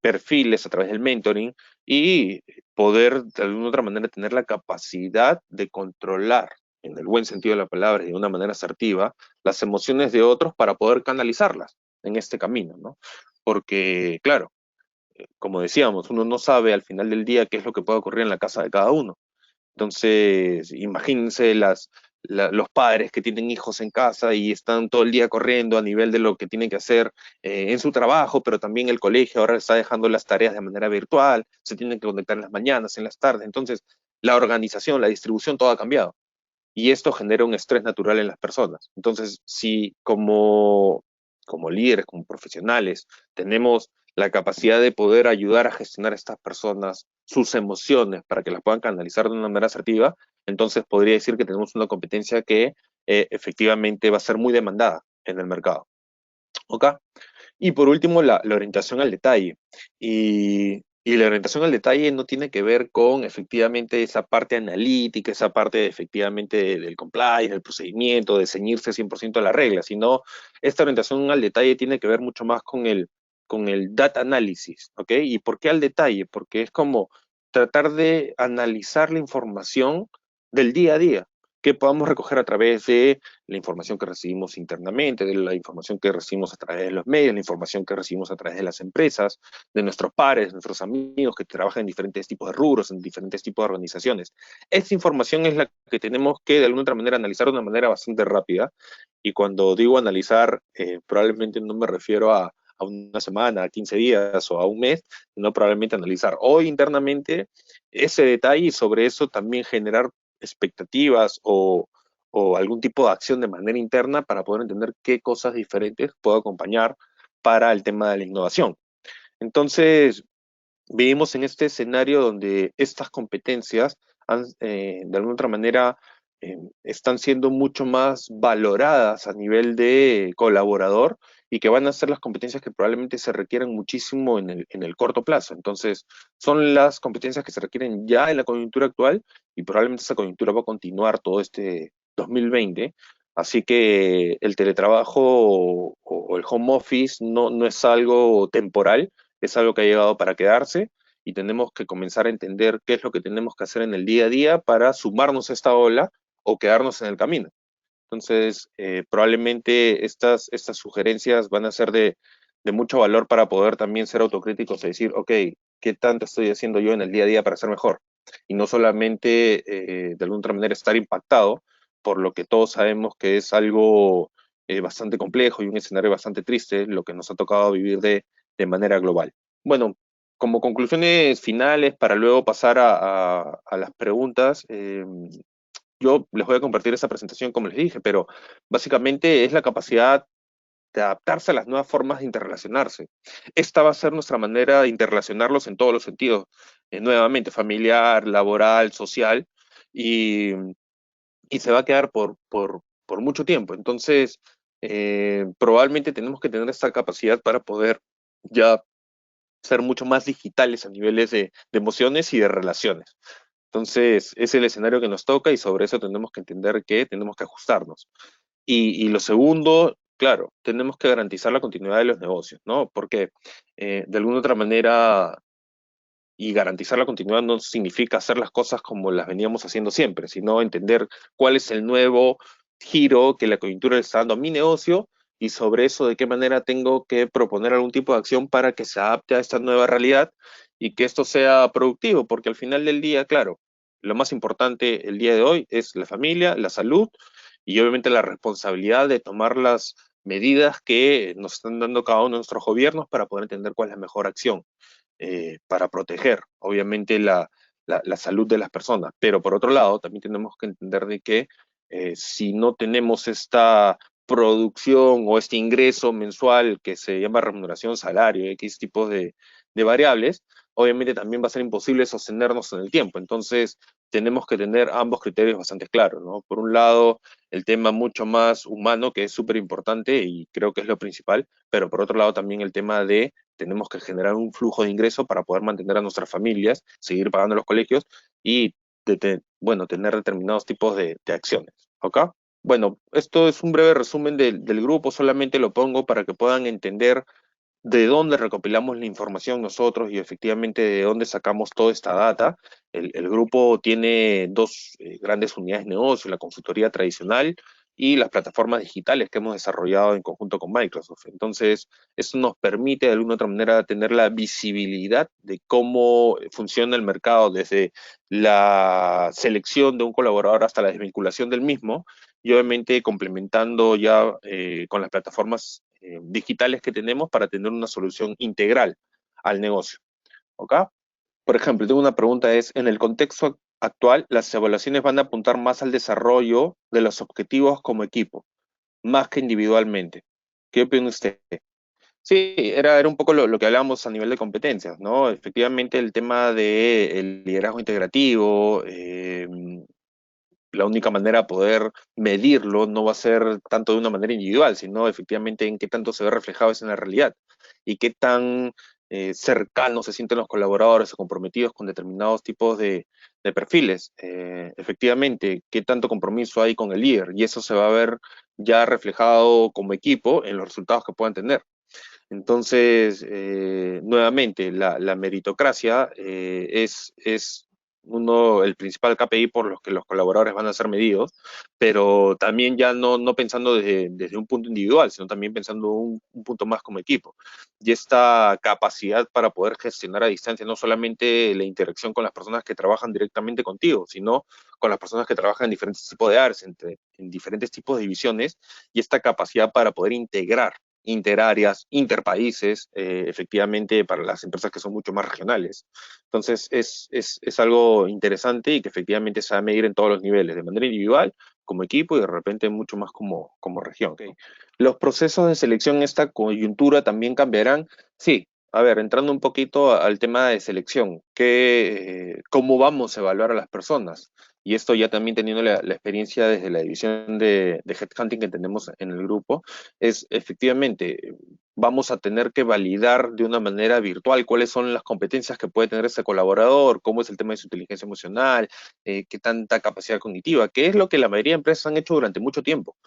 perfiles a través del mentoring y poder de alguna otra manera tener la capacidad de controlar, en el buen sentido de la palabra y de una manera asertiva, las emociones de otros para poder canalizarlas en este camino, ¿no? Porque, claro, como decíamos, uno no sabe al final del día qué es lo que puede ocurrir en la casa de cada uno. Entonces, imagínense los padres que tienen hijos en casa y están todo el día corriendo a nivel de lo que tienen que hacer en su trabajo, pero también el colegio ahora está dejando las tareas de manera virtual, se tienen que conectar en las mañanas, en las tardes. Entonces, la organización, la distribución, todo ha cambiado. Y esto genera un estrés natural en las personas. Entonces, si como líderes, como profesionales, tenemos la capacidad de poder ayudar a gestionar a estas personas sus emociones para que las puedan canalizar de una manera asertiva, entonces podría decir que tenemos una competencia que efectivamente va a ser muy demandada en el mercado. ¿Ok? Y por último, la orientación al detalle. Y la orientación al detalle no tiene que ver con efectivamente esa parte analítica, esa parte efectivamente del compliance, del procedimiento, de ceñirse 100% a la regla, sino esta orientación al detalle tiene que ver mucho más con el data analysis, ¿ok? ¿Y por qué al detalle? Porque es como tratar de analizar la información del día a día que podamos recoger a través de la información que recibimos internamente, de la información que recibimos a través de los medios, la información que recibimos a través de las empresas, de nuestros pares, nuestros amigos que trabajan en diferentes tipos de rubros, en diferentes tipos de organizaciones. Esta información es la que tenemos que de alguna otra manera analizar de una manera bastante rápida. Y cuando digo analizar, probablemente no me refiero a una semana, a 15 días o a un mes, sino probablemente analizar hoy internamente ese detalle y sobre eso también generar expectativas o algún tipo de acción de manera interna para poder entender qué cosas diferentes puedo acompañar para el tema de la innovación. Entonces, vivimos en este escenario donde estas competencias de alguna otra manera están siendo mucho más valoradas a nivel de colaborador y que van a ser las competencias que probablemente se requieran muchísimo en el corto plazo. Entonces, son las competencias que se requieren ya en la coyuntura actual y probablemente esa coyuntura va a continuar todo este 2020. Así que el teletrabajo o el home office no es algo temporal, es algo que ha llegado para quedarse y tenemos que comenzar a entender qué es lo que tenemos que hacer en el día a día para sumarnos a esta ola o quedarnos en el camino. Entonces, probablemente estas sugerencias van a ser de mucho valor para poder también ser autocríticos y decir, ok, ¿qué tanto estoy haciendo yo en el día a día para ser mejor? Y no solamente, de alguna otra manera, estar impactado por lo que todos sabemos que es algo bastante complejo y un escenario bastante triste, lo que nos ha tocado vivir de manera global. Bueno, como conclusiones finales, para luego pasar a las preguntas, yo les voy a compartir esa presentación como les dije, pero básicamente es la capacidad de adaptarse a las nuevas formas de interrelacionarse. Esta va a ser nuestra manera de interrelacionarlos en todos los sentidos, nuevamente, familiar, laboral, social, y, y se va a quedar por mucho tiempo. Entonces, probablemente tenemos que tener esta capacidad para poder ya ser mucho más digitales a niveles de emociones y de relaciones. Entonces, es el escenario que nos toca y sobre eso tenemos que entender que tenemos que ajustarnos. Y lo segundo, claro, tenemos que garantizar la continuidad de los negocios, ¿no? Porque de alguna otra manera, y garantizar la continuidad no significa hacer las cosas como las veníamos haciendo siempre, sino entender cuál es el nuevo giro que la coyuntura le está dando a mi negocio y sobre eso de qué manera tengo que proponer algún tipo de acción para que se adapte a esta nueva realidad y que esto sea productivo, porque al final del día, claro, lo más importante el día de hoy es la familia, la salud y obviamente la responsabilidad de tomar las medidas que nos están dando cada uno de nuestros gobiernos para poder entender cuál es la mejor acción para proteger, obviamente, la salud de las personas. Pero por otro lado, también tenemos que entender de que si no tenemos esta producción o este ingreso mensual que se llama remuneración, salario, X tipos de variables, obviamente también va a ser imposible sostenernos en el tiempo. Entonces, tenemos que tener ambos criterios bastante claros, ¿no? Por un lado, el tema mucho más humano, que es súper importante y creo que es lo principal, pero por otro lado también el tema de tenemos que generar un flujo de ingreso para poder mantener a nuestras familias, seguir pagando los colegios y, bueno, tener determinados tipos de acciones, ¿ok? Bueno, esto es un breve resumen del grupo, solamente lo pongo para que puedan entender de dónde recopilamos la información nosotros y efectivamente de dónde sacamos toda esta data. El grupo tiene dos grandes unidades de negocio, la consultoría tradicional y las plataformas digitales que hemos desarrollado en conjunto con Microsoft. Entonces, eso nos permite de alguna otra manera tener la visibilidad de cómo funciona el mercado desde la selección de un colaborador hasta la desvinculación del mismo y obviamente complementando ya con las plataformas digitales que tenemos para tener una solución integral al negocio. ¿Ok? Por ejemplo, tengo una pregunta, es, en el contexto actual, las evaluaciones van a apuntar más al desarrollo de los objetivos como equipo, más que individualmente. ¿Qué opina usted? Sí, era un poco lo que hablábamos a nivel de competencias, ¿no? Efectivamente, el tema del liderazgo integrativo, la única manera de poder medirlo no va a ser tanto de una manera individual, sino efectivamente en qué tanto se ve reflejado eso en la realidad y qué tan cercanos se sienten los colaboradores o comprometidos con determinados tipos de perfiles. Efectivamente, qué tanto compromiso hay con el líder y eso se va a ver ya reflejado como equipo en los resultados que puedan tener. Entonces, nuevamente, la meritocracia es el principal KPI por los que los colaboradores van a ser medidos, pero también ya no pensando desde un punto individual, sino también pensando un punto más como equipo. Y esta capacidad para poder gestionar a distancia no solamente la interacción con las personas que trabajan directamente contigo, sino con las personas que trabajan en diferentes tipos de áreas, en diferentes tipos de divisiones, y esta capacidad para poder integrar interáreas, interpaíses, efectivamente para las empresas que son mucho más regionales. Entonces es algo interesante y que efectivamente se va a medir en todos los niveles, de manera individual, como equipo y de repente mucho más como región. Okay. Los procesos de selección en esta coyuntura también cambiarán. Sí, a ver, entrando un poquito al tema de selección, ¿cómo vamos a evaluar a las personas? Y esto ya también teniendo la experiencia desde la división de headhunting que tenemos en el grupo, es efectivamente, vamos a tener que validar de una manera virtual cuáles son las competencias que puede tener ese colaborador, cómo es el tema de su inteligencia emocional, qué tanta capacidad cognitiva, que es lo que la mayoría de empresas han hecho durante mucho tiempo.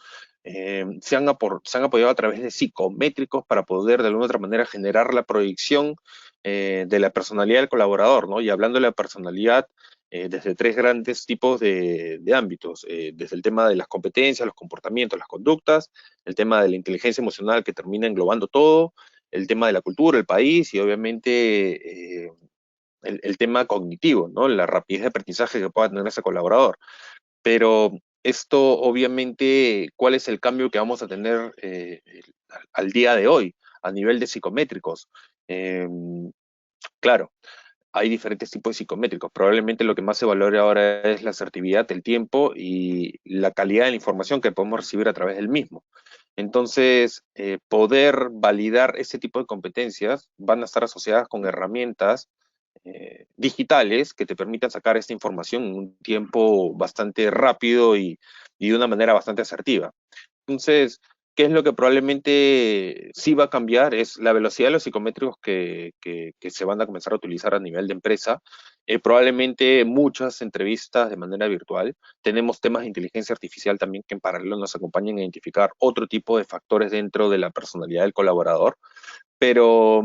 Se han apoyado a través de psicométricos para poder de alguna otra manera generar la proyección de la personalidad del colaborador, ¿no? Y hablando de la personalidad, desde tres grandes tipos de ámbitos, desde el tema de las competencias, los comportamientos, las conductas, el tema de la inteligencia emocional que termina englobando todo, el tema de la cultura, el país y obviamente el tema cognitivo, ¿no? La rapidez de aprendizaje que pueda tener ese colaborador. Pero esto, obviamente, ¿cuál es el cambio que vamos a tener al día de hoy a nivel de psicométricos? Eh, claro, hay diferentes tipos de psicométricos. Probablemente lo que más se valore ahora es la asertividad, el tiempo y la calidad de la información que podemos recibir a través del mismo. Entonces, poder validar ese tipo de competencias van a estar asociadas con herramientas digitales que te permitan sacar esta información en un tiempo bastante rápido y de una manera bastante asertiva. Entonces, ¿qué es lo que probablemente sí va a cambiar? Es la velocidad de los psicométricos que se van a comenzar a utilizar a nivel de empresa. Probablemente muchas entrevistas de manera virtual. Tenemos temas de inteligencia artificial también que en paralelo nos acompañan a identificar otro tipo de factores dentro de la personalidad del colaborador. Pero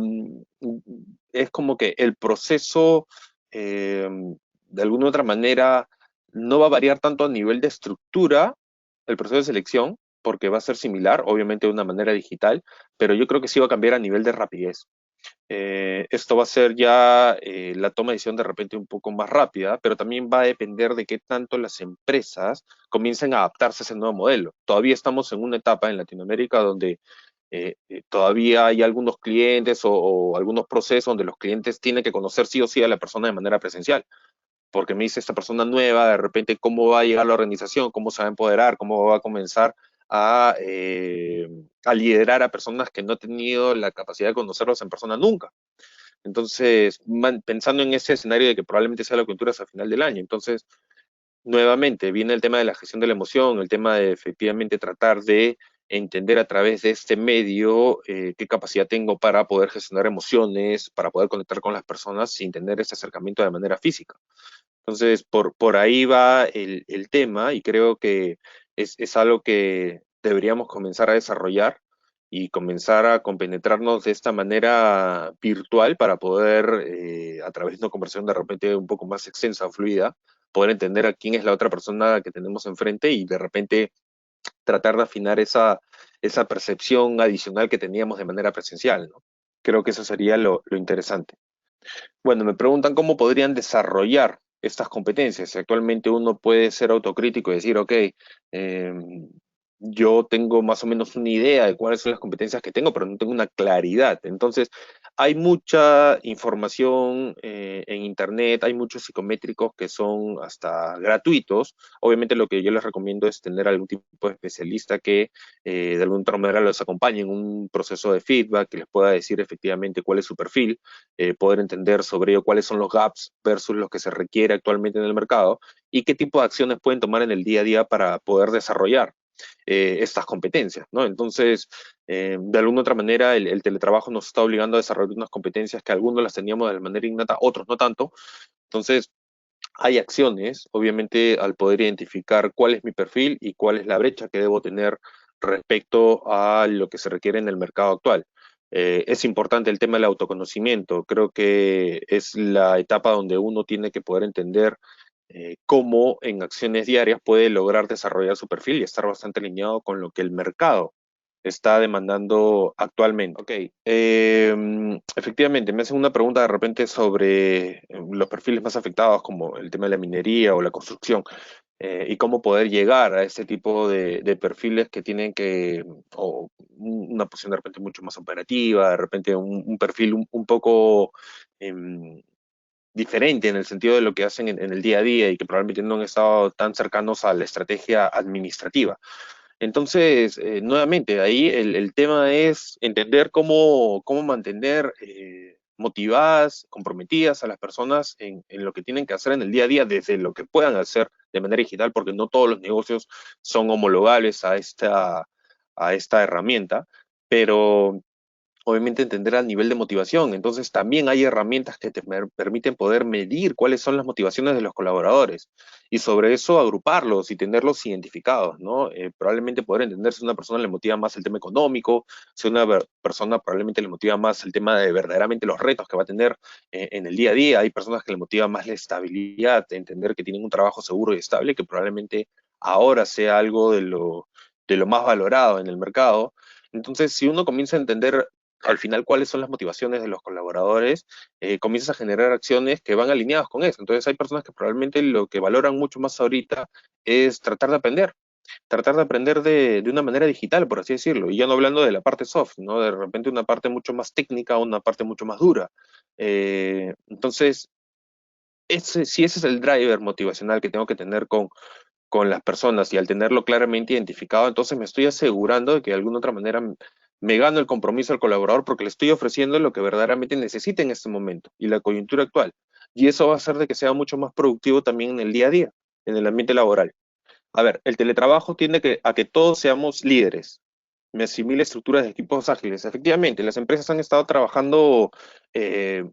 es como que el proceso, de alguna u otra manera, no va a variar tanto a nivel de estructura, el proceso de selección, porque va a ser similar, obviamente de una manera digital, pero yo creo que sí va a cambiar a nivel de rapidez. Esto va a ser ya la toma de decisión de repente un poco más rápida, pero también va a depender de qué tanto las empresas comiencen a adaptarse a ese nuevo modelo. Todavía estamos en una etapa en Latinoamérica donde todavía hay algunos clientes o algunos procesos donde los clientes tienen que conocer sí o sí a la persona de manera presencial, porque me dice esta persona nueva, de repente cómo va a llegar a la organización, cómo se va a empoderar, cómo va a comenzar a liderar a personas que no han tenido la capacidad de conocerlos en persona nunca. Entonces, pensando en ese escenario de que probablemente sea la coyuntura hasta final del año. Entonces, nuevamente, viene el tema de la gestión de la emoción, el tema de efectivamente tratar de entender a través de este medio qué capacidad tengo para poder gestionar emociones, para poder conectar con las personas sin tener ese acercamiento de manera física. Entonces, por ahí va el tema y creo que es algo que deberíamos comenzar a desarrollar y comenzar a compenetrarnos de esta manera virtual para poder, a través de una conversación de repente un poco más extensa, fluida, poder entender a quién es la otra persona que tenemos enfrente y de repente tratar de afinar esa percepción adicional que teníamos de manera presencial, ¿no? Creo que eso sería lo interesante. Bueno, me preguntan cómo podrían desarrollar estas competencias. Actualmente uno puede ser autocrítico y decir, ok, eh, yo tengo más o menos una idea de cuáles son las competencias que tengo, pero no tengo una claridad. Entonces, hay mucha información en Internet, hay muchos psicométricos que son hasta gratuitos. Obviamente lo que yo les recomiendo es tener algún tipo de especialista que de alguna otra manera los acompañe en un proceso de feedback, que les pueda decir efectivamente cuál es su perfil, poder entender sobre ello cuáles son los gaps versus los que se requiere actualmente en el mercado y qué tipo de acciones pueden tomar en el día a día para poder desarrollar estas competencias, ¿no? Entonces, de alguna otra manera, el teletrabajo nos está obligando a desarrollar unas competencias que algunos las teníamos de manera innata, otros no tanto. Entonces, hay acciones, obviamente, al poder identificar cuál es mi perfil y cuál es la brecha que debo tener respecto a lo que se requiere en el mercado actual. Es importante el tema del autoconocimiento. Creo que es la etapa donde uno tiene que poder entender cómo en acciones diarias puede lograr desarrollar su perfil y estar bastante alineado con lo que el mercado está demandando actualmente. Ok, efectivamente, me hacen una pregunta de repente sobre los perfiles más afectados, como el tema de la minería o la construcción, y cómo poder llegar a ese tipo de perfiles que tienen que, o una posición de repente mucho más operativa, de repente un perfil un poco diferente en el sentido de lo que hacen en el día a día y que probablemente no han estado tan cercanos a la estrategia administrativa. Entonces, nuevamente, ahí el tema es entender cómo mantener motivadas, comprometidas a las personas en lo que tienen que hacer en el día a día, desde lo que puedan hacer de manera digital, porque no todos los negocios son homologables a esta herramienta, pero obviamente entender al nivel de motivación. Entonces también hay herramientas que te permiten poder medir cuáles son las motivaciones de los colaboradores y sobre eso agruparlos y tenerlos identificados, ¿no? Probablemente poder entender si a una persona le motiva más el tema económico, si a una persona probablemente le motiva más el tema de verdaderamente los retos que va a tener en el día a día. Hay personas que le motiva más la estabilidad, entender que tienen un trabajo seguro y estable, que probablemente ahora sea algo de lo más valorado en el mercado. Entonces, si uno comienza a entender al final cuáles son las motivaciones de los colaboradores, comienzas a generar acciones que van alineadas con eso. Entonces hay personas que probablemente lo que valoran mucho más ahorita es tratar de aprender de una manera digital, por así decirlo, y ya no hablando de la parte soft, ¿no? De repente una parte mucho más técnica, una parte mucho más dura. Entonces, si ese es el driver motivacional que tengo que tener con las personas y al tenerlo claramente identificado, entonces me estoy asegurando de que de alguna otra manera me gano el compromiso al colaborador porque le estoy ofreciendo lo que verdaderamente necesita en este momento y la coyuntura actual. Y eso va a hacer de que sea mucho más productivo también en el día a día, en el ambiente laboral. A ver, el teletrabajo tiende a que todos seamos líderes. Me asimila estructuras de equipos ágiles. Efectivamente, las empresas han estado trabajando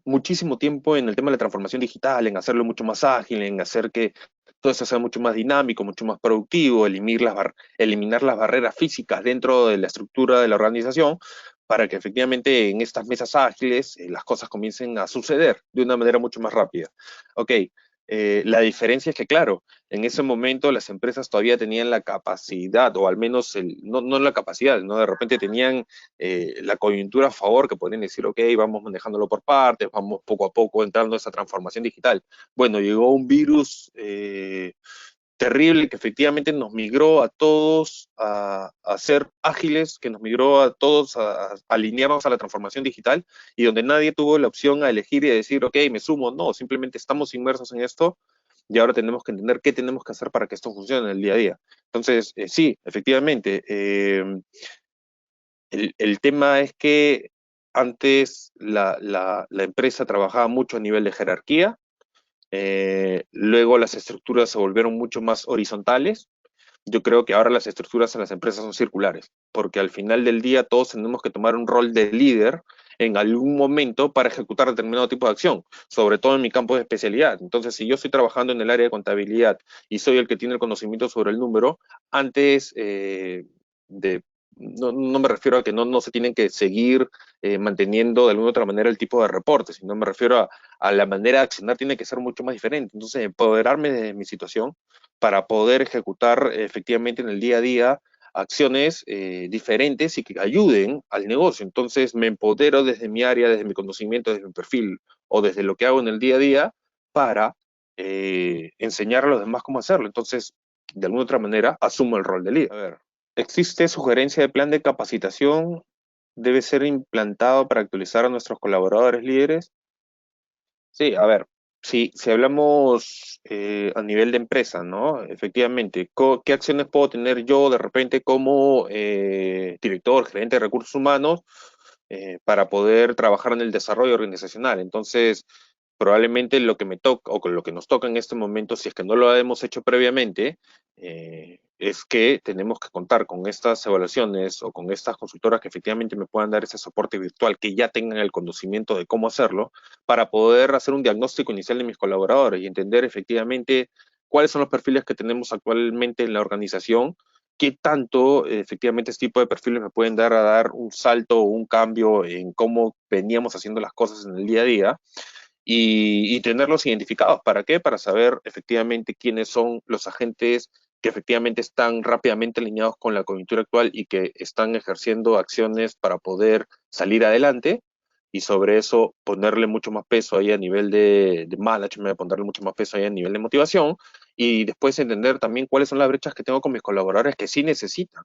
muchísimo tiempo en el tema de la transformación digital, en hacerlo mucho más ágil, en hacer que todo eso sea mucho más dinámico, mucho más productivo, eliminar las barreras físicas dentro de la estructura de la organización para que efectivamente en estas mesas ágiles las cosas comiencen a suceder de una manera mucho más rápida. Ok, la diferencia es que, claro, en ese momento las empresas todavía tenían la capacidad, o al menos no la capacidad, ¿no? De repente tenían la coyuntura a favor, que podían decir, ok, vamos manejándolo por partes, vamos poco a poco entrando a esa transformación digital. Bueno, llegó un virus terrible que efectivamente nos migró a todos a ser ágiles, que nos migró a todos a alinearnos a la transformación digital y donde nadie tuvo la opción a elegir y a decir, ok, me sumo, no, simplemente estamos inmersos en esto y ahora tenemos que entender qué tenemos que hacer para que esto funcione en el día a día. Entonces, sí, efectivamente, el tema es que antes la empresa trabajaba mucho a nivel de jerarquía, luego las estructuras se volvieron mucho más horizontales. Yo creo que ahora las estructuras en las empresas son circulares, porque al final del día todos tenemos que tomar un rol de líder en algún momento para ejecutar determinado tipo de acción, sobre todo en mi campo de especialidad. Entonces, si yo estoy trabajando en el área de contabilidad y soy el que tiene el conocimiento sobre el número, antes de... No me refiero a que no se tienen que seguir manteniendo de alguna u otra manera el tipo de reporte, sino me refiero a la manera de accionar tiene que ser mucho más diferente. Entonces, empoderarme de mi situación para poder ejecutar efectivamente en el día a día acciones diferentes y que ayuden al negocio. Entonces me empodero desde mi área, desde mi conocimiento, desde mi perfil o desde lo que hago en el día a día para enseñar a los demás cómo hacerlo. Entonces, de alguna otra manera, asumo el rol de líder. A ver, ¿existe sugerencia de plan de capacitación? ¿Debe ser implantado para actualizar a nuestros colaboradores líderes? Sí, a ver, si hablamos a nivel de empresa, ¿no? Efectivamente, ¿qué acciones puedo tener yo de repente como director, gerente de recursos humanos para poder trabajar en el desarrollo organizacional? Entonces, probablemente lo que me toca o con lo que nos toca en este momento, si es que no lo hemos hecho previamente, es que tenemos que contar con estas evaluaciones o con estas consultoras que efectivamente me puedan dar ese soporte virtual, que ya tengan el conocimiento de cómo hacerlo, para poder hacer un diagnóstico inicial de mis colaboradores y entender efectivamente cuáles son los perfiles que tenemos actualmente en la organización, qué tanto efectivamente este tipo de perfiles me pueden dar a dar un salto o un cambio en cómo veníamos haciendo las cosas en el día a día y tenerlos identificados. ¿Para qué? Para saber efectivamente quiénes son los agentes que efectivamente están rápidamente alineados con la coyuntura actual y que están ejerciendo acciones para poder salir adelante y sobre eso ponerle mucho más peso ahí a nivel de management, ponerle mucho más peso ahí a nivel de motivación y después entender también cuáles son las brechas que tengo con mis colaboradores que sí necesitan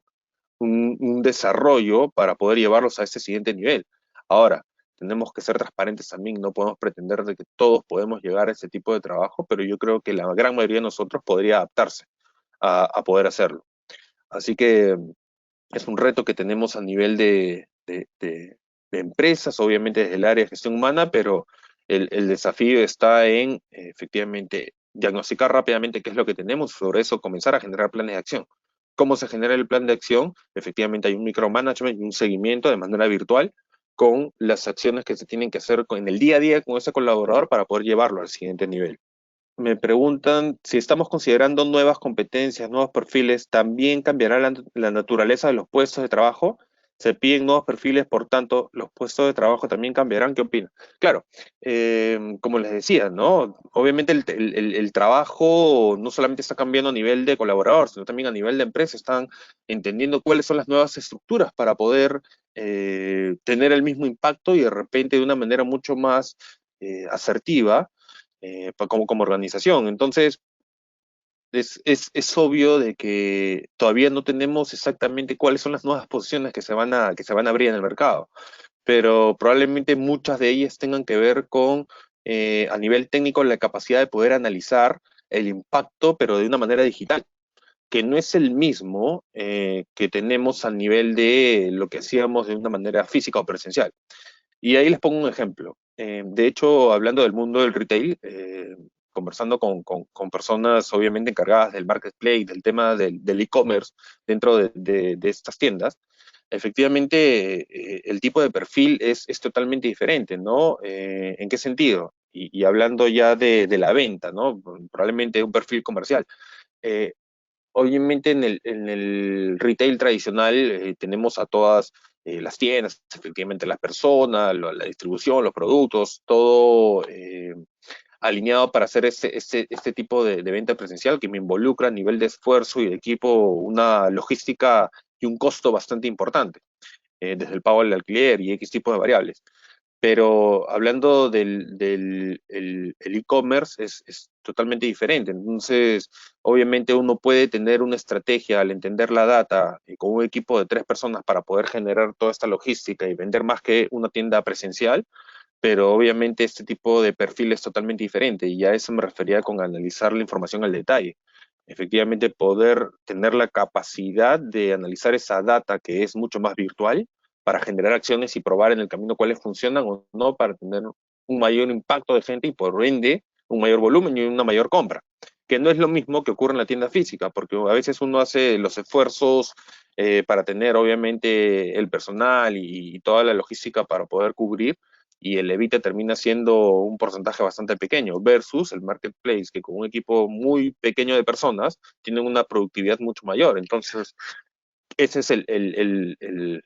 un desarrollo para poder llevarlos a este siguiente nivel. Ahora, tenemos que ser transparentes también, no podemos pretender de que todos podemos llegar a ese tipo de trabajo, pero yo creo que la gran mayoría de nosotros podría adaptarse a poder hacerlo. Así que es un reto que tenemos a nivel de empresas, obviamente desde el área de gestión humana, pero el desafío está en efectivamente diagnosticar rápidamente qué es lo que tenemos, sobre eso comenzar a generar planes de acción. ¿Cómo se genera el plan de acción? Efectivamente hay un micromanagement y un seguimiento de manera virtual con las acciones que se tienen que hacer en el día a día con ese colaborador para poder llevarlo al siguiente nivel. Me preguntan si estamos considerando nuevas competencias, nuevos perfiles, ¿también cambiará la naturaleza de los puestos de trabajo? Se piden nuevos perfiles, por tanto, los puestos de trabajo también cambiarán. ¿Qué opinan? Claro, como les decía, ¿no? Obviamente el trabajo no solamente está cambiando a nivel de colaborador, sino también a nivel de empresa. Están entendiendo cuáles son las nuevas estructuras para poder tener el mismo impacto y de repente de una manera mucho más asertiva como organización. Entonces, es obvio de que todavía no tenemos exactamente cuáles son las nuevas posiciones que se van a abrir en el mercado, pero probablemente muchas de ellas tengan que ver con, a nivel técnico, la capacidad de poder analizar el impacto, pero de una manera digital, que no es el mismo que tenemos a nivel de lo que hacíamos de una manera física o presencial. Y ahí les pongo un ejemplo. De hecho, hablando del mundo del retail, conversando con personas obviamente encargadas del marketplace, del tema del e-commerce dentro de estas tiendas, efectivamente el tipo de perfil es totalmente diferente, ¿no? ¿En qué sentido? Y hablando ya de la venta, ¿no? Probablemente un perfil comercial. Eh, Obviamente en el retail tradicional tenemos a todas las tiendas, efectivamente las personas, la distribución, los productos, todo alineado para hacer este tipo de venta presencial que me involucra a nivel de esfuerzo y de equipo una logística y un costo bastante importante, desde el pago del alquiler y X tipo de variables. Pero hablando el e-commerce es totalmente diferente. Entonces, obviamente uno puede tener una estrategia al entender la data con un equipo de 3 personas para poder generar toda esta logística y vender más que una tienda presencial, pero obviamente este tipo de perfil es totalmente diferente y a eso me refería con analizar la información al detalle. Efectivamente, poder tener la capacidad de analizar esa data que es mucho más virtual para generar acciones y probar en el camino cuáles funcionan o no para tener un mayor impacto de gente y por ende un mayor volumen y una mayor compra, que no es lo mismo que ocurre en la tienda física, porque a veces uno hace los esfuerzos para tener obviamente el personal y toda la logística para poder cubrir, y el Evita termina siendo un porcentaje bastante pequeño, versus el Marketplace, que con un equipo muy pequeño de personas tienen una productividad mucho mayor. Entonces, ese es el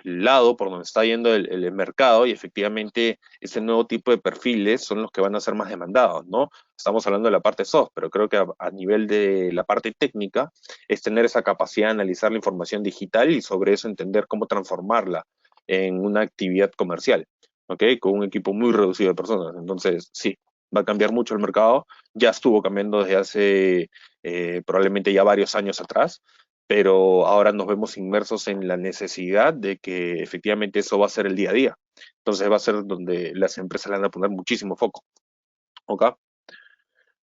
lado por donde está yendo el mercado, y efectivamente ese nuevo tipo de perfiles son los que van a ser más demandados, ¿no? Estamos hablando de la parte soft, pero creo que a nivel de la parte técnica es tener esa capacidad de analizar la información digital y sobre eso entender cómo transformarla en una actividad comercial, ¿ok? Con un equipo muy reducido de personas. Entonces, sí, va a cambiar mucho el mercado. Ya estuvo cambiando desde hace probablemente ya varios años atrás, pero ahora nos vemos inmersos en la necesidad de que efectivamente eso va a ser el día a día. Entonces va a ser donde las empresas le van a poner muchísimo foco. ¿Ok?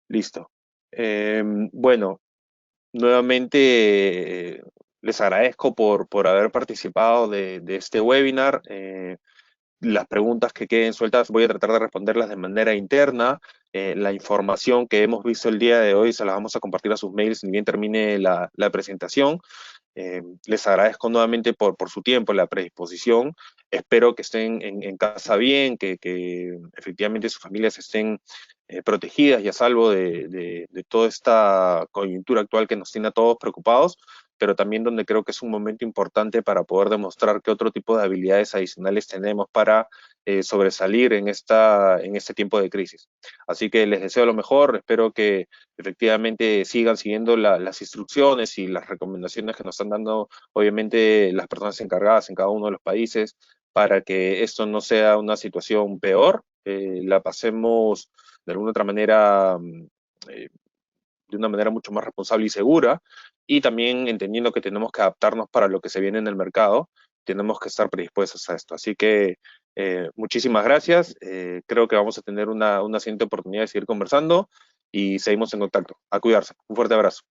Listo. Bueno, nuevamente les agradezco por haber participado de este webinar. Las preguntas que queden sueltas voy a tratar de responderlas de manera interna. La información que hemos visto el día de hoy se la vamos a compartir a sus mails ni bien termine la presentación. Les agradezco nuevamente por su tiempo, la predisposición. Espero que estén en casa bien, que efectivamente sus familias estén protegidas y a salvo de toda esta coyuntura actual que nos tiene a todos preocupados, pero también donde creo que es un momento importante para poder demostrar qué otro tipo de habilidades adicionales tenemos para sobresalir en este tiempo de crisis. Así que les deseo lo mejor, espero que efectivamente sigan siguiendo las instrucciones y las recomendaciones que nos están dando, obviamente, las personas encargadas en cada uno de los países, para que esto no sea una situación peor, la pasemos de alguna otra manera, de una manera mucho más responsable y segura, y también entendiendo que tenemos que adaptarnos para lo que se viene en el mercado, tenemos que estar predispuestos a esto. Así que muchísimas gracias, creo que vamos a tener una siguiente oportunidad de seguir conversando y seguimos en contacto. A cuidarse. Un fuerte abrazo.